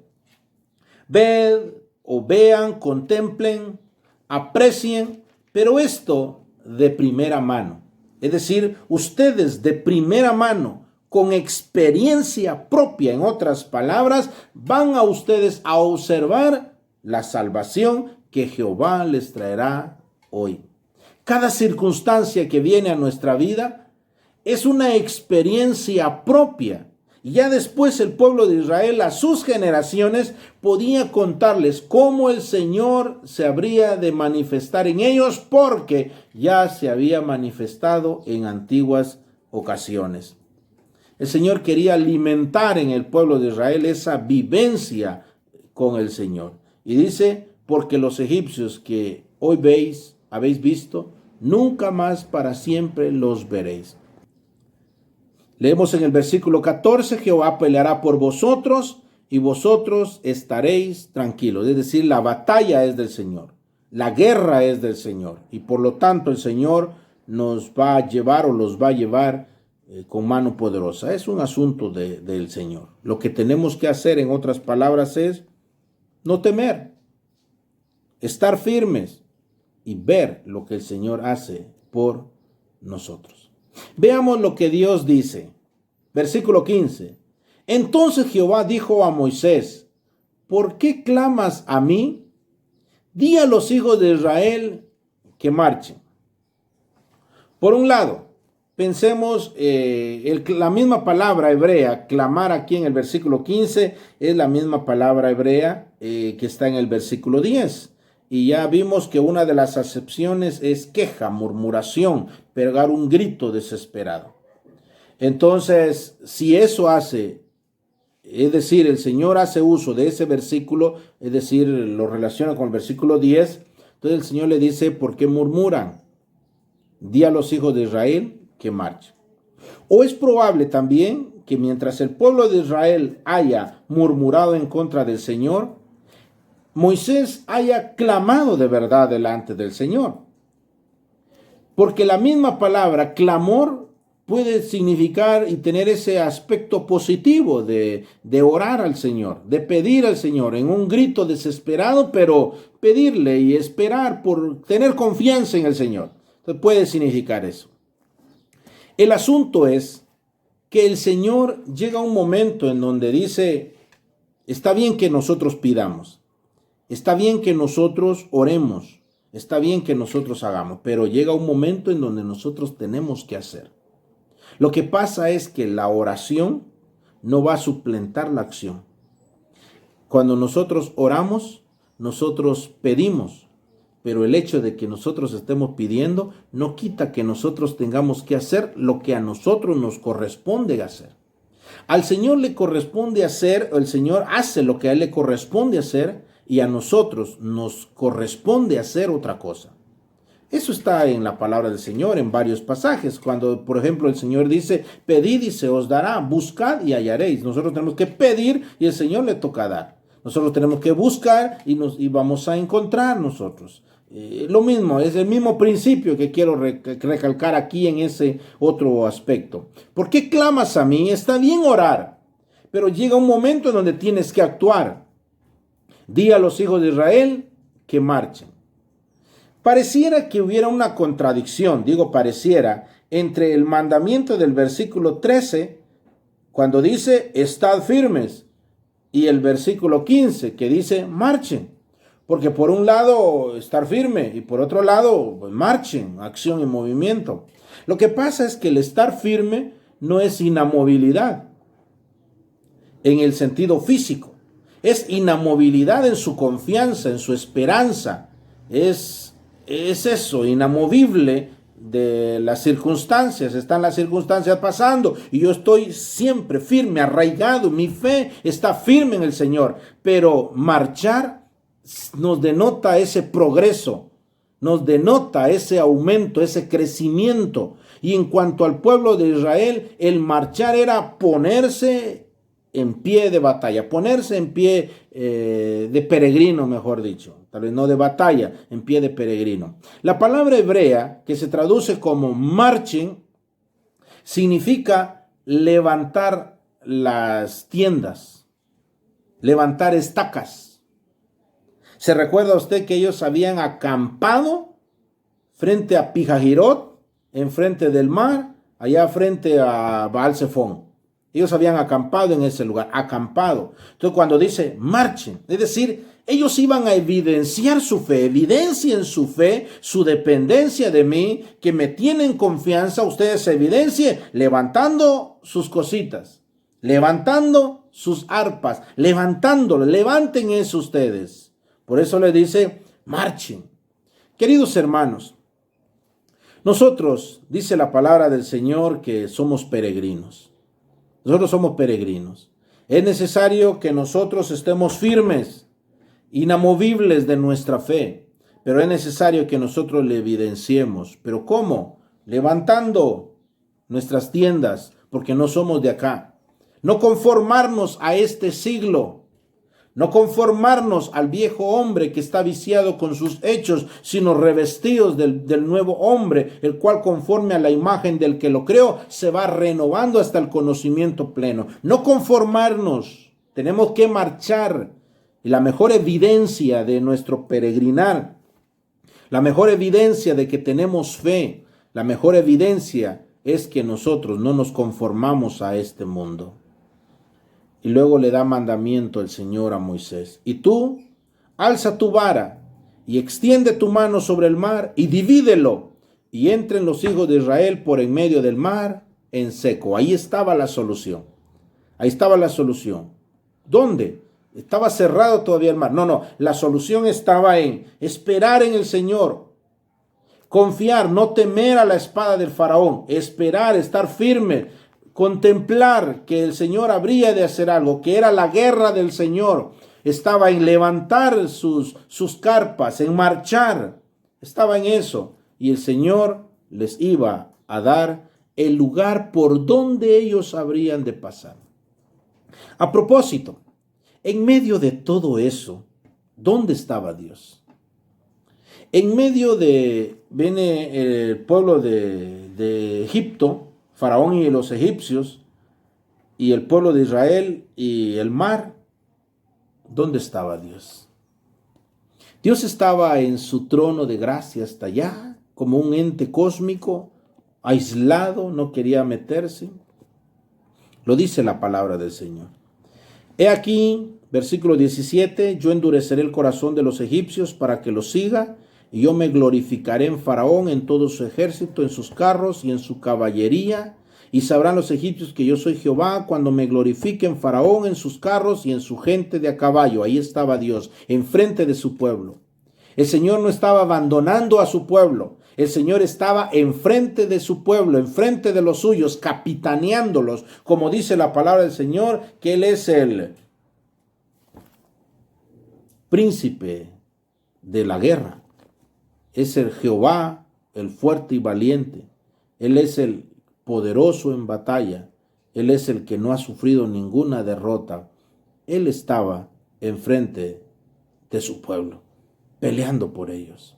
o vean, contemplen, aprecien Pero esto de primera mano, es decir, ustedes de primera mano, con experiencia propia, en otras palabras, van a ustedes a observar la salvación que Jehová les traerá hoy. Cada circunstancia que viene a nuestra vida es una experiencia propia. Y ya después el pueblo de Israel a sus generaciones podía contarles cómo el Señor se habría de manifestar en ellos, porque ya se había manifestado en antiguas ocasiones. El Señor quería alimentar en el pueblo de Israel esa vivencia con el Señor. Y dice, porque los egipcios que hoy habéis visto, nunca más para siempre los veréis. Leemos en el versículo 14, Jehová peleará por vosotros y vosotros estaréis tranquilos. Es decir, la batalla es del Señor, la guerra es del Señor. Y por lo tanto el Señor nos va a llevar o los va a llevar con mano poderosa. Es un asunto del Señor. Lo que tenemos que hacer, en otras palabras, es no temer, estar firmes y ver lo que el Señor hace por nosotros. Veamos lo que Dios dice. Versículo 15. Entonces Jehová dijo a Moisés, ¿por qué clamas a mí? Di a los hijos de Israel que marchen. Por un lado, pensemos, la misma palabra hebrea, clamar aquí en el versículo 15, es la misma palabra hebrea que está en el versículo 10. Y ya vimos que una de las acepciones es queja, murmuración, pegar un grito desesperado. Entonces, si eso hace, es decir, el Señor hace uso de ese versículo, es decir, lo relaciona con el versículo 10, entonces el Señor le dice, ¿por qué murmuran? Di a los hijos de Israel que marchen. O es probable también que mientras el pueblo de Israel haya murmurado en contra del Señor, Moisés haya clamado de verdad delante del Señor. Porque la misma palabra clamor puede significar y tener ese aspecto positivo de orar al Señor, de pedir al Señor en un grito desesperado, pero pedirle y esperar por tener confianza en el Señor. Entonces puede significar eso. El asunto es que el Señor llega a un momento en donde dice, está bien que nosotros pidamos. Está bien que nosotros oremos, está bien que nosotros hagamos, pero llega un momento en donde nosotros tenemos que hacer. Lo que pasa es que la oración no va a suplantar la acción. Cuando nosotros oramos, nosotros pedimos, pero el hecho de que nosotros estemos pidiendo no quita que nosotros tengamos que hacer lo que a nosotros nos corresponde hacer. Al Señor le corresponde hacer, o el Señor hace lo que a Él le corresponde hacer, y a nosotros nos corresponde hacer otra cosa. Eso está en la palabra del Señor en varios pasajes. Cuando, por ejemplo, el Señor dice, pedid y se os dará, buscad y hallaréis. Nosotros tenemos que pedir y el Señor le toca dar. Nosotros tenemos que buscar y vamos a encontrar nosotros. Lo mismo, es el mismo principio que quiero recalcar aquí en ese otro aspecto. ¿Por qué clamas a mí? Está bien orar, pero llega un momento en donde tienes que actuar. Di a los hijos de Israel que marchen. Pareciera que hubiera una contradicción, pareciera, entre el mandamiento del versículo 13, cuando dice, estad firmes, y el versículo 15, que dice, marchen. Porque por un lado, estar firme, y por otro lado, pues, marchen, acción y movimiento. Lo que pasa es que el estar firme no es inamovilidad, en el sentido físico. Es inamovilidad en su confianza, en su esperanza. Es eso, inamovible de las circunstancias. Están las circunstancias pasando y yo estoy siempre firme, arraigado. Mi fe está firme en el Señor. Pero marchar nos denota ese progreso, nos denota ese aumento, ese crecimiento. Y en cuanto al pueblo de Israel, el marchar era ponerse en pie de batalla, ponerse en pie de peregrino, mejor dicho, tal vez no de batalla, en pie de peregrino. La palabra hebrea, que se traduce como marchen, significa levantar las tiendas, levantar estacas. ¿Se recuerda usted que ellos habían acampado frente a Pijajirot, enfrente del mar, allá frente a Baal-Zephón. Ellos habían acampado en ese lugar, acampado. Entonces cuando dice marchen, es decir, ellos iban a evidenciar su fe, evidencien su fe, su dependencia de mí, que me tienen confianza, ustedes se evidencien levantando sus cositas, levantando sus arpas, levantándolo, levanten eso ustedes. Por eso le dice, marchen. Queridos hermanos, nosotros, dice la palabra del Señor, que somos peregrinos. Nosotros somos peregrinos. Es necesario que nosotros estemos firmes, inamovibles de nuestra fe, pero es necesario que nosotros le evidenciemos. ¿Pero cómo? Levantando nuestras tiendas, porque no somos de acá. No conformarnos a este siglo. No conformarnos al viejo hombre que está viciado con sus hechos, sino revestidos del nuevo hombre, el cual conforme a la imagen del que lo creó, se va renovando hasta el conocimiento pleno. No conformarnos, tenemos que marchar. Y la mejor evidencia de nuestro peregrinar, la mejor evidencia de que tenemos fe, la mejor evidencia es que nosotros no nos conformamos a este mundo. Y luego le da mandamiento el Señor a Moisés. Y tú, alza tu vara y extiende tu mano sobre el mar y divídelo. Y entren los hijos de Israel por en medio del mar en seco. Ahí estaba la solución. Ahí estaba la solución. ¿Dónde? Estaba cerrado todavía el mar. No, la solución estaba en esperar en el Señor. Confiar, no temer a la espada del faraón. Esperar, estar firme. Contemplar que el Señor habría de hacer algo, que era la guerra del Señor. Estaba en levantar sus carpas, en marchar. Estaba en eso. Y el Señor les iba a dar el lugar por donde ellos habrían de pasar. A propósito, en medio de todo eso, ¿dónde estaba Dios? En medio viene el pueblo de Egipto, Faraón y los egipcios, y el pueblo de Israel y el mar. ¿Dónde estaba Dios? Dios estaba en su trono de gracia hasta allá, como un ente cósmico, aislado, no quería meterse. Lo dice la palabra del Señor. He aquí, versículo 17, yo endureceré el corazón de los egipcios para que los siga, y yo me glorificaré en Faraón, en todo su ejército, en sus carros y en su caballería. Y sabrán los egipcios que yo soy Jehová cuando me glorifique en Faraón, en sus carros y en su gente de a caballo. Ahí estaba Dios, enfrente de su pueblo. El Señor no estaba abandonando a su pueblo. El Señor estaba enfrente de su pueblo, enfrente de los suyos, capitaneándolos. Como dice la palabra del Señor, que Él es el príncipe de la guerra. Es el Jehová, el fuerte y valiente. Él es el poderoso en batalla. Él es el que no ha sufrido ninguna derrota. Él estaba enfrente de su pueblo, peleando por ellos.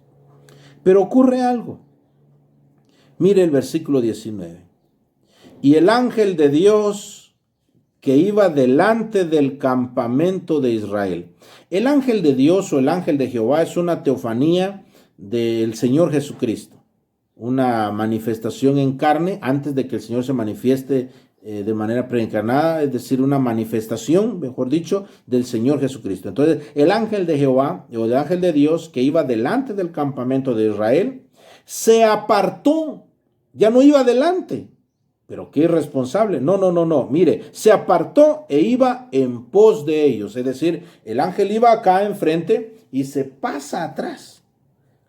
Pero ocurre algo. Mire el versículo 19. Y el ángel de Dios que iba delante del campamento de Israel. El ángel de Dios o el ángel de Jehová es una teofanía del Señor Jesucristo. Una manifestación en carne antes de que el Señor se manifieste de manera preencarnada, es decir, una manifestación, mejor dicho, del Señor Jesucristo. Entonces, el ángel de Jehová o el ángel de Dios que iba delante del campamento de Israel se apartó, ya no iba adelante. Pero qué irresponsable. No. Mire, se apartó e iba en pos de ellos. Es decir, el ángel iba acá enfrente y se pasa atrás.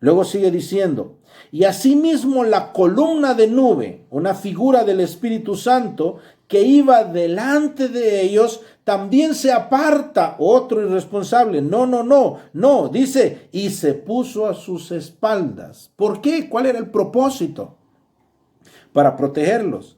Luego sigue diciendo, y asimismo la columna de nube, una figura del Espíritu Santo que iba delante de ellos, también se aparta. Otro irresponsable. No, dice, y se puso a sus espaldas. ¿Por qué? ¿Cuál era el propósito? Para protegerlos.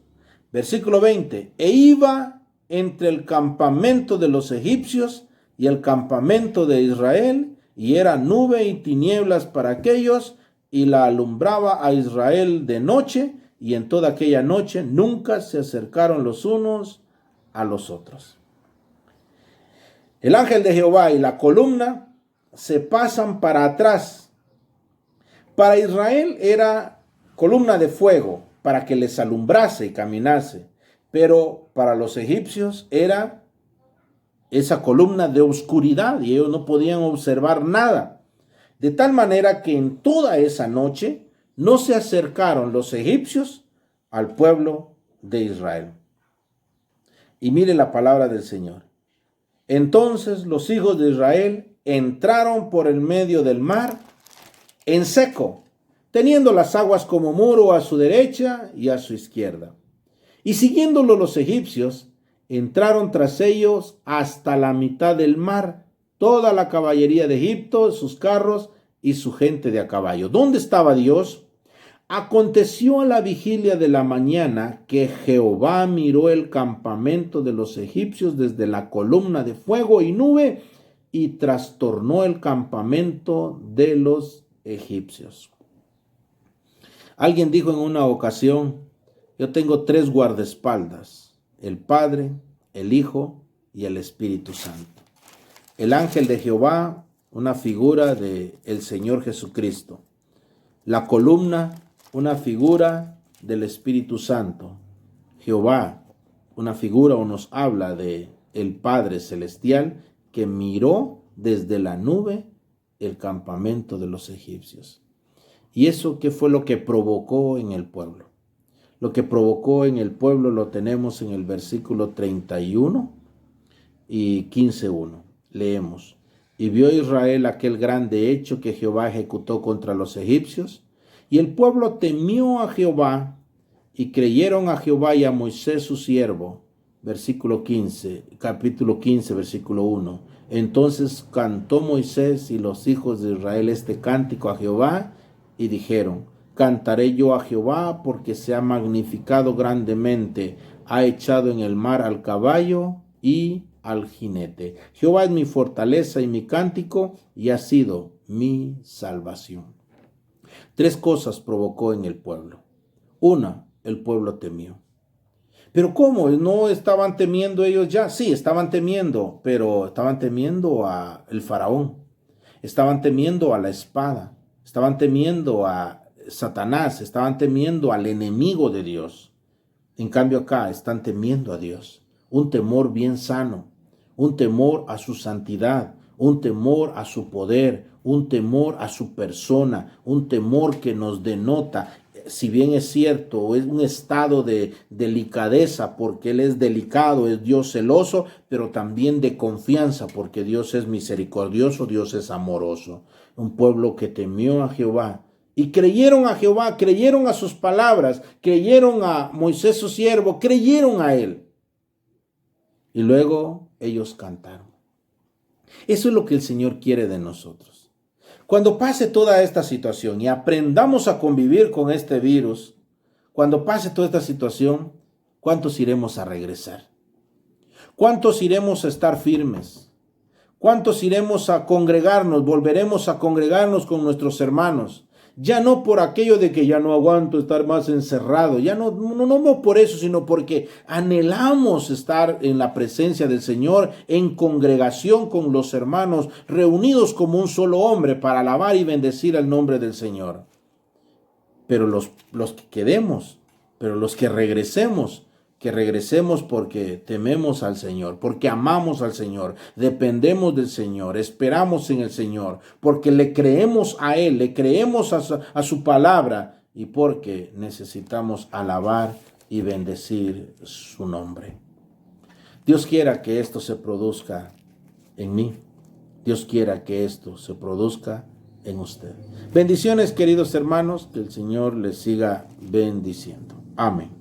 Versículo 20, e iba entre el campamento de los egipcios y el campamento de Israel, y era nube y tinieblas para aquellos, y la alumbraba a Israel de noche, y en toda aquella noche nunca se acercaron los unos a los otros. El ángel de Jehová y la columna se pasan para atrás, Para Israel era columna de fuego para que les alumbrase y caminase, pero para los egipcios era esa columna de oscuridad y ellos no podían observar nada. De tal manera que en toda esa noche no se acercaron los egipcios al pueblo de Israel. Y mire la palabra del Señor. Entonces los hijos de Israel entraron por el medio del mar en seco, teniendo las aguas como muro a su derecha y a su izquierda. Y siguiéndolo los egipcios, entraron tras ellos hasta la mitad del mar, toda la caballería de Egipto, sus carros y su gente de a caballo. ¿Dónde estaba Dios? Aconteció a la vigilia de la mañana que Jehová miró el campamento de los egipcios desde la columna de fuego y nube y trastornó el campamento de los egipcios. Alguien dijo en una ocasión: yo tengo 3 guardaespaldas, el Padre, el Hijo y el Espíritu Santo. El ángel de Jehová, una figura del Señor Jesucristo. La columna, una figura del Espíritu Santo. Jehová, una figura o nos habla de el Padre Celestial que miró desde la nube el campamento de los egipcios. ¿Y eso qué fue lo que provocó en el pueblo? Lo que provocó en el pueblo lo tenemos en el versículo 31 y 15:1. Leemos: y vio Israel aquel grande hecho que Jehová ejecutó contra los egipcios, y el pueblo temió a Jehová, y creyeron a Jehová y a Moisés su siervo. Versículo 15, capítulo 15, versículo 1. Entonces cantó Moisés y los hijos de Israel este cántico a Jehová, y dijeron: cantaré yo a Jehová, porque se ha magnificado grandemente, ha echado en el mar al caballo y al jinete. Jehová es mi fortaleza y mi cántico, y ha sido mi salvación. 3 cosas provocó en el pueblo. Una, el pueblo temió. Pero ¿cómo? ¿No estaban temiendo ellos ya? Sí, estaban temiendo, pero estaban temiendo al faraón. Estaban temiendo a la espada. Estaban temiendo a Satanás. Estaban temiendo al enemigo de Dios. En cambio acá están temiendo a Dios. Un temor bien sano. Un temor a su santidad. Un temor a su poder. Un temor a su persona. Un temor que nos denota, si bien es cierto, es un estado de delicadeza porque Él es delicado, es Dios celoso, pero también de confianza porque Dios es misericordioso, Dios es amoroso. Un pueblo que temió a Jehová y creyeron a Jehová, creyeron a sus palabras, creyeron a Moisés su siervo, creyeron a Él. Y luego ellos cantaron. Eso es lo que el Señor quiere de nosotros. Cuando pase toda esta situación y aprendamos a convivir con este virus, cuando pase toda esta situación, ¿cuántos iremos a regresar? ¿Cuántos iremos a estar firmes? ¿Cuántos iremos a congregarnos? Volveremos a congregarnos con nuestros hermanos. Ya no por aquello de que ya no aguanto estar más encerrado, ya no por eso, sino porque anhelamos estar en la presencia del Señor, en congregación con los hermanos, reunidos como un solo hombre para alabar y bendecir el nombre del Señor. Pero los que quedemos, pero los que regresemos porque tememos al Señor, porque amamos al Señor, dependemos del Señor, esperamos en el Señor, porque le creemos a Él, le creemos a su palabra y porque necesitamos alabar y bendecir su nombre. Dios quiera que esto se produzca en mí. Dios quiera que esto se produzca en usted. Bendiciones, queridos hermanos, que el Señor les siga bendiciendo. Amén.